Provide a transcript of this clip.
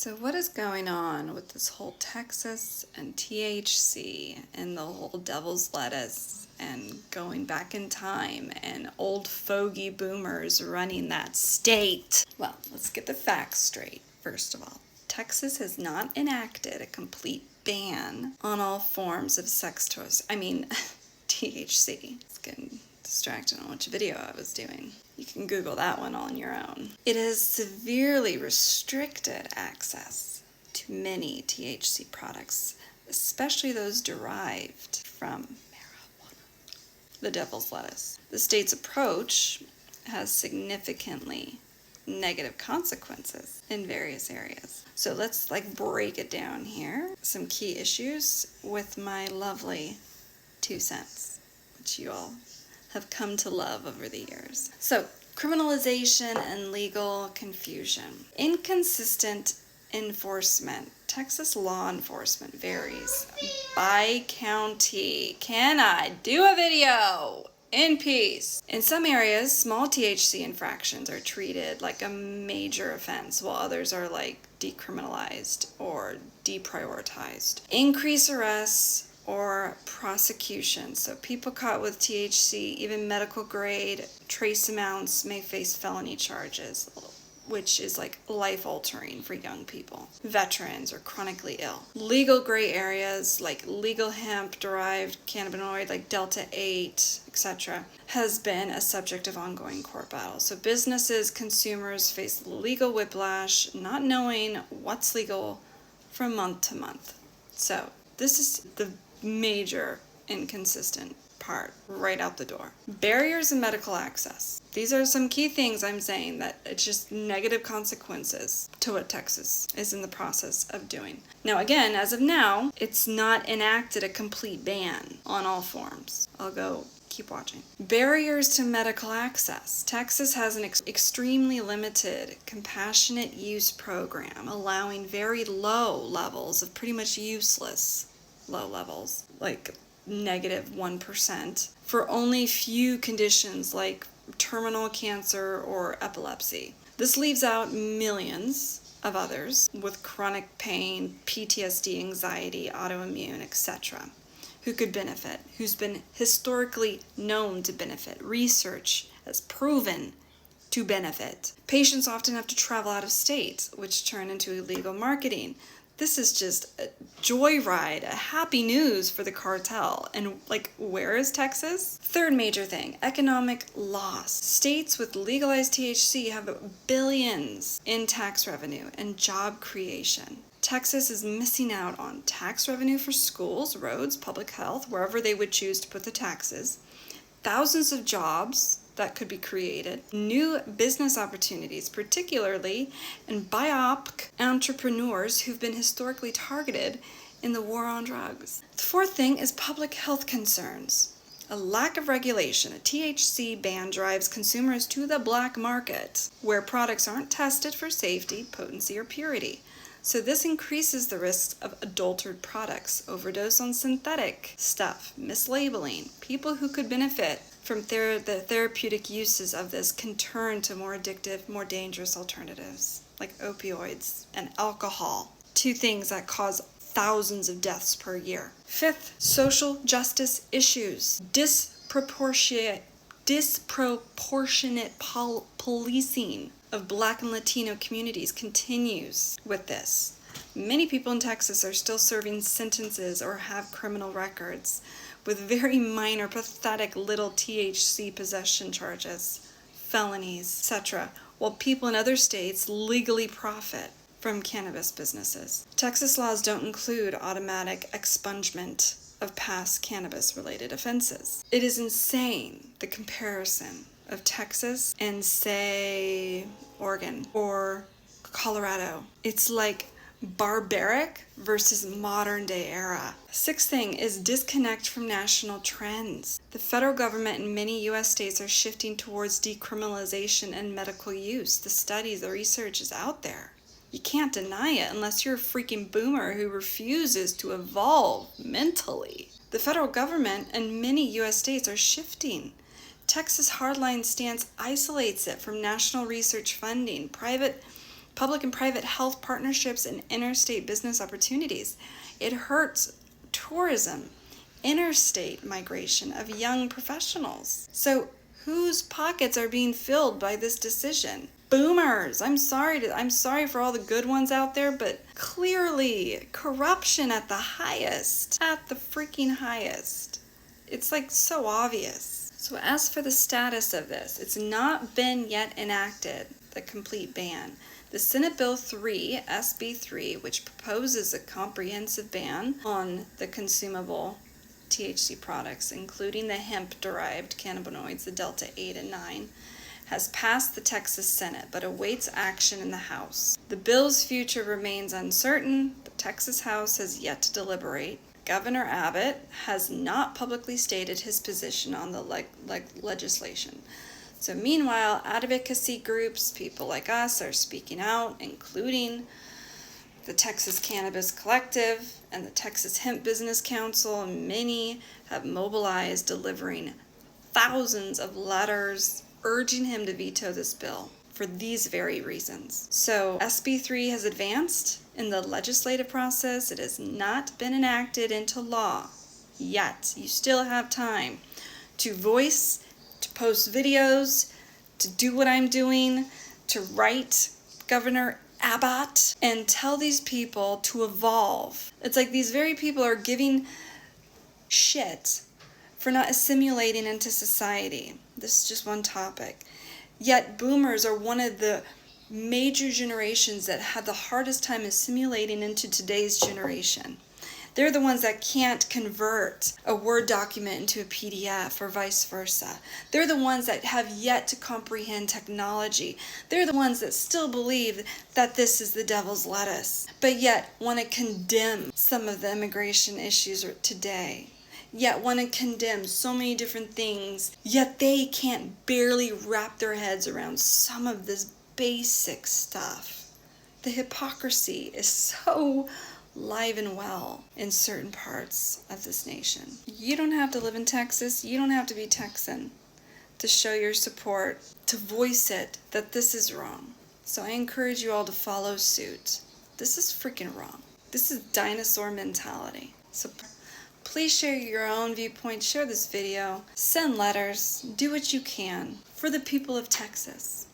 So what is going on with this whole Texas and THC and the whole devil's lettuce and going back in time and old fogey boomers running that state? Well, let's get the facts straight. First of all, Texas has not enacted a complete ban on all forms of sex toys. THC. It's getting distracted on which video I was doing. You can Google that one on your own. It has severely restricted access to many THC products, especially those derived from marijuana, the devil's lettuce. The state's approach has significantly negative consequences in various areas. So let's break it down here. Some key issues with my lovely 2 cents, which you all have come to love over the years. So, criminalization and legal confusion. Inconsistent enforcement. Texas law enforcement varies by county. Can I do a video in peace? In some areas, small THC infractions are treated like a major offense, while others are decriminalized or deprioritized. Increased arrests or prosecution. So people caught with THC, even medical grade, trace amounts, may face felony charges, which is life altering for young people, veterans, or chronically ill. Legal gray areas like legal hemp derived cannabinoid like Delta 8, etc., has been a subject of ongoing court battles. So businesses, consumers face legal whiplash, not knowing what's legal from month to month. So this is the major inconsistent part right out the door. Barriers in medical access. These are some key things I'm saying that it's just negative consequences to what Texas is in the process of doing. Now again, as of now, it's not enacted a complete ban on all forms. I'll go keep watching. Barriers to medical access. Texas has an extremely limited compassionate use program allowing very low levels of pretty much useless low levels, like -1%, for only few conditions like terminal cancer or epilepsy. This leaves out millions of others with chronic pain, PTSD, anxiety, autoimmune, etc., who could benefit, who's been historically known to benefit. Research has proven to benefit. Patients often have to travel out of state, which turn into illegal marketing. This is just a joyride, a happy news for the cartel. And where is Texas? Third major thing, economic loss. States with legalized THC have billions in tax revenue and job creation. Texas is missing out on tax revenue for schools, roads, public health, wherever they would choose to put the taxes. Thousands of jobs that could be created, new business opportunities, particularly in biopic entrepreneurs who've been historically targeted in the war on drugs. The fourth thing is public health concerns. A lack of regulation. A THC ban drives consumers to the black market, where products aren't tested for safety, potency, or purity. So this increases the risks of adulterated products, overdose on synthetic stuff, mislabeling. People who could benefit from the therapeutic uses of this can turn to more addictive, more dangerous alternatives, like opioids and alcohol, 2 things that cause thousands of deaths per year. Fifth, social justice issues. Disproportionate policing of Black and Latino communities continues with this. Many people in Texas are still serving sentences or have criminal records with very minor, pathetic little THC possession charges, felonies, etc., while people in other states legally profit from cannabis businesses. Texas laws don't include automatic expungement of past cannabis-related offenses. It is insane, the comparison of Texas and, say, Oregon or Colorado. It's like barbaric versus modern day era. Sixth thing is disconnect from national trends. The federal government in many U.S. states are shifting towards decriminalization and medical use. The studies, the research is out there. You can't deny it unless you're a freaking boomer who refuses to evolve mentally. The federal government and many U.S. states are shifting. Texas' hardline stance isolates it from national research funding. Private public and private health partnerships, and interstate business opportunities. It hurts tourism, interstate migration of young professionals. So whose pockets are being filled by this decision? Boomers. I'm sorry for all the good ones out there, but clearly corruption at the highest, at the freaking highest. It's like so obvious. So as for the status of this, it's not been yet enacted, the complete ban. The Senate Bill 3, SB 3, which proposes a comprehensive ban on the consumable THC products, including the hemp-derived cannabinoids, the Delta 8 and 9, has passed the Texas Senate, but awaits action in the House. The bill's future remains uncertain. The Texas House has yet to deliberate. Governor Abbott has not publicly stated his position on the legislation. So meanwhile, advocacy groups, people like us, are speaking out, including the Texas Cannabis Collective and the Texas Hemp Business Council, and many have mobilized, delivering thousands of letters urging him to veto this bill for these very reasons. So SB 3 has advanced in the legislative process. It has not been enacted into law yet. You still have time to voice, to post videos, to do what I'm doing, to write Governor Abbott and tell these people to evolve. It's like these very people are giving shit for not assimilating into society. This is just one topic. Yet boomers are one of the major generations that had the hardest time assimilating into today's generation. They're the ones that can't convert a Word document into a PDF or vice versa. They're the ones that have yet to comprehend technology. They're the ones that still believe that this is the devil's lettuce, but yet want to condemn some of the immigration issues today. Yet want to condemn so many different things, yet they can't barely wrap their heads around some of this basic stuff. The hypocrisy is so live and well in certain parts of this nation. You don't have to live in Texas, you don't have to be Texan to show your support, to voice it, that this is wrong. So I encourage you all to follow suit. This is freaking wrong. This is dinosaur mentality. So please share your own viewpoints, share this video, send letters, do what you can for the people of Texas.